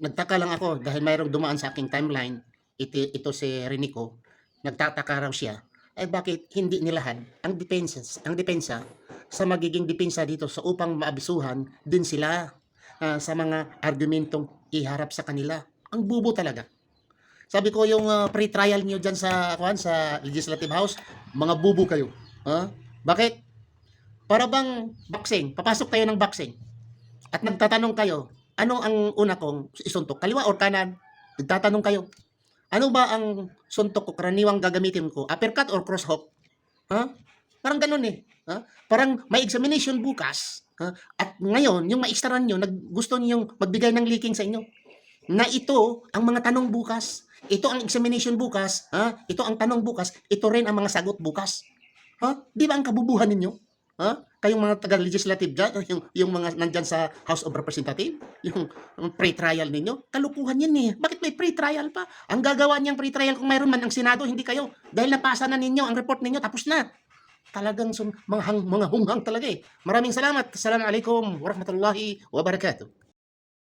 nagtaka lang ako dahil mayroong dumaan sa aking timeline, ito si Renico, nagtataka raw siya, bakit hindi nilahad ang depensa sa magiging depensa dito sa upang maabisuhan din sila sa mga argumentong iharap sa kanila. Ang bubo talaga. Sabi ko yung pre-trial niyo diyan sa Legislative House, mga bubo kayo. Ha? Bakit? Para bang boxing, papasok tayo ng boxing. At nagtatanong kayo, ano ang una kong isuntok? Kaliwa or kanan? Nagtatanong kayo. Ano ba ang suntok ko, karaniwang gagamitin ko? Uppercut or cross hook? Ha? Parang ganun eh. Ha? Parang may examination bukas. Ha? At ngayon, yung maistaran nyo, gusto nyo magbigay ng leaking sa inyo. Na ito ang mga tanong bukas. Ito ang examination bukas. Ha? Ito ang tanong bukas. Ito rin ang mga sagot bukas. Ha? Di ba ang kabubuhan ninyo? Ha? Kayong mga taga-legislative dyan, yung mga nandyan sa House of Representatives, yung pre-trial ninyo, kalukuhan yan eh. Bakit may pre-trial pa? Ang gagawa niyang pre-trial kung mayroon man ang Senado, hindi kayo. Dahil napasa na ninyo, ang report ninyo, tapos na. Talagang mga hunghang talaga eh. Maraming salamat. Assalamualaikum warahmatullahi wabarakatuh.